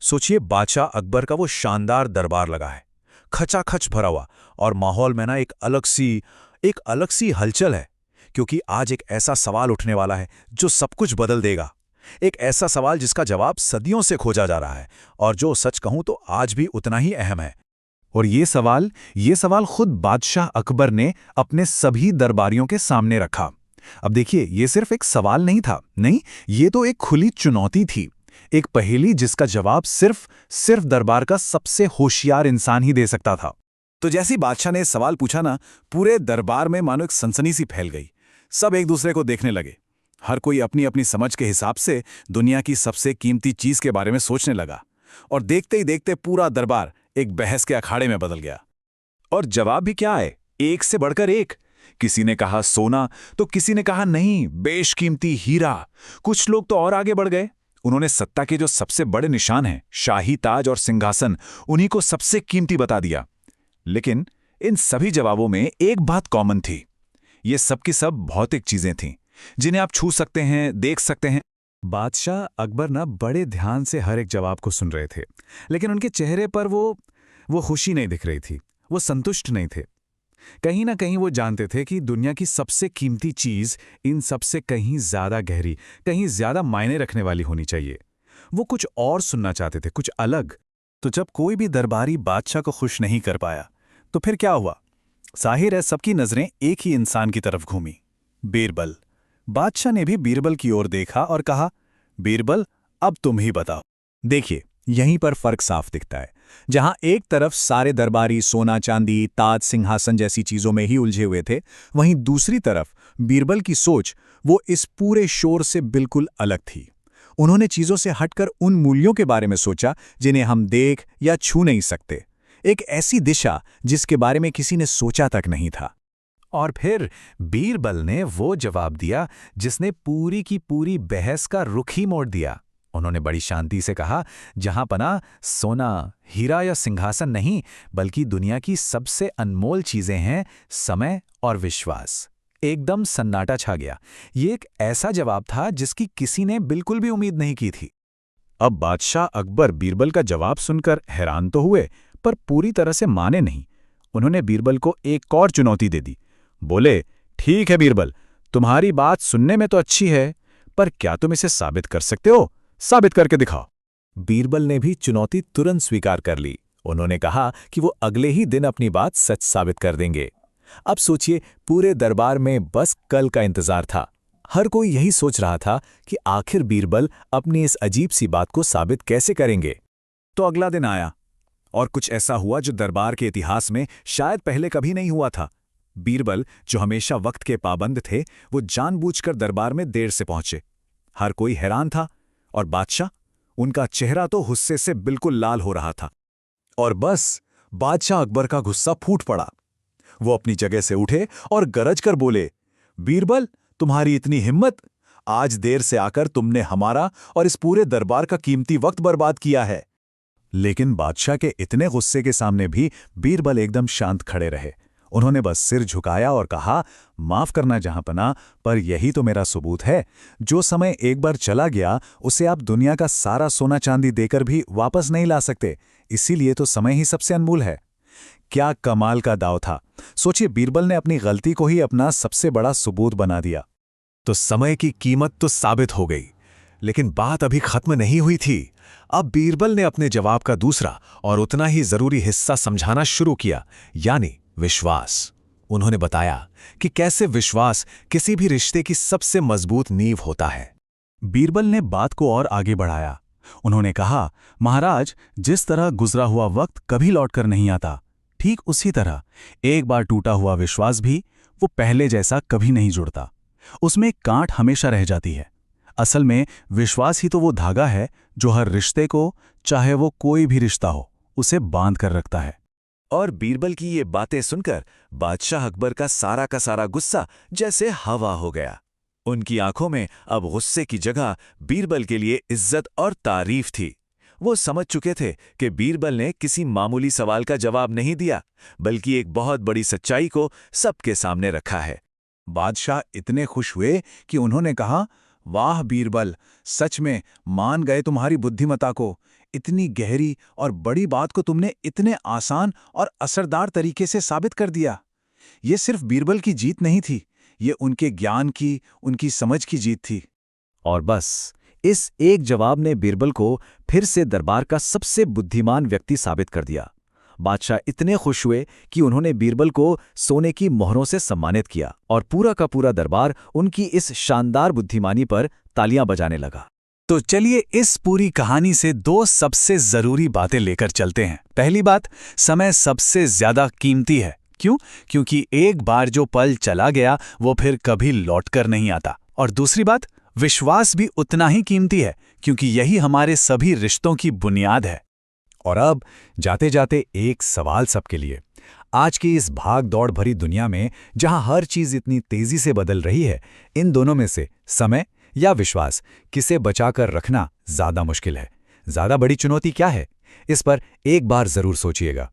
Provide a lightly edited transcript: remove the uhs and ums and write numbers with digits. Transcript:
सोचिए बादशाह अकबर का वो शानदार दरबार लगा है, खचाखच भरा हुआ, और माहौल में ना एक अलग सी हलचल है, क्योंकि आज एक ऐसा सवाल उठने वाला है जो सब कुछ बदल देगा। एक ऐसा सवाल जिसका जवाब सदियों से खोजा जा रहा है, और जो सच कहूं तो आज भी उतना ही अहम है। और ये सवाल खुद बादशाह अकबर ने अपने सभी दरबारियों के सामने रखा। अब देखिए, ये सिर्फ एक सवाल नहीं था, नहीं, ये तो एक खुली चुनौती थी, एक पहेली जिसका जवाब सिर्फ दरबार का सबसे होशियार इंसान ही दे सकता था। तो जैसी बादशाह ने सवाल पूछा ना, पूरे दरबार में मानो एक सनसनी सी फैल गई। सब एक दूसरे को देखने लगे। हर कोई अपनी अपनी समझ के हिसाब से दुनिया की सबसे कीमती चीज के बारे में सोचने लगा, और देखते ही देखते पूरा दरबार एक बहस के अखाड़े में बदल गया। और जवाब भी क्या है, एक से बढ़कर एक। किसी ने कहा सोना, तो किसी ने कहा नहीं, बेशकीमती हीरा। कुछ लोग तो और आगे बढ़ गए। उन्होंने सत्ता के जो सबसे बड़े निशान हैं, शाही ताज और सिंहासन, उन्हीं को सबसे कीमती बता दिया। लेकिन इन सभी जवाबों में एक बात कॉमन थी। ये सब की सब भौतिक चीजें थीं, जिन्हें आप छू सकते हैं, देख सकते हैं। बादशाह अकबर ना बड़े ध्यान से हर एक जवाब को सुन रहे थे, लेकिन उनके चेहरे पर वो खुशी नहीं दिख रही थी, वो संतुष्ट नहीं थे। कहीं ना कहीं वो जानते थे कि दुनिया की सबसे कीमती चीज इन सबसे कहीं ज्यादा गहरी, कहीं ज्यादा मायने रखने वाली होनी चाहिए। वो कुछ और सुनना चाहते थे, कुछ अलग। तो जब कोई भी दरबारी बादशाह को खुश नहीं कर पाया, तो फिर क्या हुआ? जाहिर है सबकी नजरें एक ही इंसान की तरफ घूमी, बीरबल। बादशाह ने भी बीरबल की ओर देखा और कहा, बीरबल, अब तुम ही बताओ। देखिए, यहीं पर फर्क साफ दिखता है। जहां एक तरफ सारे दरबारी सोना चांदी, ताज, सिंहासन जैसी चीजों में ही उलझे हुए थे, वहीं दूसरी तरफ बीरबल की सोच वो इस पूरे शोर से बिल्कुल अलग थी। उन्होंने चीजों से हटकर उन मूल्यों के बारे में सोचा जिन्हें हम देख या छू नहीं सकते। एक ऐसी दिशा जिसके बारे में किसी ने सोचा तक नहीं था। और फिर बीरबल ने वो जवाब दिया जिसने पूरी की पूरी बहस का रुख ही मोड़ दिया। उन्होंने बड़ी शांति से कहा, जहां पना सोना, हीरा या सिंहासन नहीं, बल्कि दुनिया की सबसे अनमोल चीजें हैं समय और विश्वास। एकदम सन्नाटा छा गया। ये एक ऐसा जवाब था जिसकी किसी ने बिल्कुल भी उम्मीद नहीं की थी। अब बादशाह अकबर बीरबल का जवाब सुनकर हैरान तो हुए, पर पूरी तरह से माने नहीं। उन्होंने बीरबल को एक और चुनौती दे दी। बोले, ठीक है बीरबल, तुम्हारी बात सुनने में तो अच्छी है, पर क्या तुम इसे साबित कर सकते हो? साबित करके दिखाओ। बीरबल ने भी चुनौती तुरंत स्वीकार कर ली। उन्होंने कहा कि वो अगले ही दिन अपनी बात सच साबित कर देंगे। अब सोचिए, पूरे दरबार में बस कल का इंतजार था। हर कोई यही सोच रहा था कि आखिर बीरबल अपनी इस अजीब सी बात को साबित कैसे करेंगे। तो अगला दिन आया, और कुछ ऐसा हुआ जो दरबार के इतिहास में शायद पहले कभी नहीं हुआ था। बीरबल, जो हमेशा वक्त के पाबंद थे, वो जानबूझकर दरबार में देर से पहुंचे। हर कोई हैरान था, और बादशाह, उनका चेहरा तो गुस्से से बिल्कुल लाल हो रहा था। और बस बादशाह अकबर का गुस्सा फूट पड़ा। वो अपनी जगह से उठे और गरज कर बोले, बीरबल, तुम्हारी इतनी हिम्मत! आज देर से आकर तुमने हमारा और इस पूरे दरबार का कीमती वक्त बर्बाद किया है। लेकिन बादशाह के इतने गुस्से के सामने भी बीरबल एकदम शांत खड़े रहे। उन्होंने बस सिर झुकाया और कहा, माफ करना जहांपना, पर यही तो मेरा सबूत है। जो समय एक बार चला गया, उसे आप दुनिया का सारा सोना चांदी देकर भी वापस नहीं ला सकते। इसीलिए तो समय ही सबसे अनमोल है। क्या कमाल का दांव था! सोचिए, बीरबल ने अपनी गलती को ही अपना सबसे बड़ा सबूत बना दिया। तो समय की कीमत तो साबित हो गई, लेकिन बात अभी खत्म नहीं हुई थी। अब बीरबल ने अपने जवाब का दूसरा और उतना ही जरूरी हिस्सा समझाना शुरू किया, यानी विश्वास। उन्होंने बताया कि कैसे विश्वास किसी भी रिश्ते की सबसे मजबूत नींव होता है। बीरबल ने बात को और आगे बढ़ाया। उन्होंने कहा, महाराज, जिस तरह गुजरा हुआ वक्त कभी लौटकर नहीं आता, ठीक उसी तरह एक बार टूटा हुआ विश्वास भी वो पहले जैसा कभी नहीं जुड़ता। उसमें एक गांठ हमेशा रह जाती है। असल में विश्वास ही तो वो धागा है जो हर रिश्ते को, चाहे वो कोई भी रिश्ता हो, उसे बांध कर रखता है। और बीरबल की ये बातें सुनकर बादशाह अकबर का सारा गुस्सा जैसे हवा हो गया। उनकी आंखों में अब गुस्से की जगह बीरबल के लिए इज्जत और तारीफ थी। वो समझ चुके थे कि बीरबल ने किसी मामूली सवाल का जवाब नहीं दिया, बल्कि एक बहुत बड़ी सच्चाई को सबके सामने रखा है। बादशाह इतने खुश हुए कि उन्होंने कहा, वाह बीरबल, सच में मान गए तुम्हारी बुद्धिमत्ता को। इतनी गहरी और बड़ी बात को तुमने इतने आसान और असरदार तरीके से साबित कर दिया। ये सिर्फ बीरबल की जीत नहीं थी, ये उनके ज्ञान की, उनकी समझ की जीत थी। और बस इस एक जवाब ने बीरबल को फिर से दरबार का सबसे बुद्धिमान व्यक्ति साबित कर दिया। बादशाह इतने खुश हुए कि उन्होंने बीरबल को सोने की मोहरों से सम्मानित किया और पूरा का पूरा दरबार उनकी इस शानदार बुद्धिमानी पर तालियां बजाने लगा। तो चलिए इस पूरी कहानी से दो सबसे जरूरी बातें लेकर चलते हैं। पहली बात, समय सबसे ज्यादा कीमती है। क्यों? क्योंकि एक बार जो पल चला गया वो फिर कभी लौटकर नहीं आता। और दूसरी बात, विश्वास भी उतना ही कीमती है, क्योंकि यही हमारे सभी रिश्तों की बुनियाद है। और अब जाते जाते एक सवाल सबके लिए। आज की इस भाग दौड़ भरी दुनिया में जहां हर चीज इतनी तेजी से बदल रही है, इन दोनों में से समय या विश्वास किसे बचाकर रखना ज्यादा मुश्किल है? ज्यादा बड़ी चुनौती क्या है? इस पर एक बार जरूर सोचिएगा।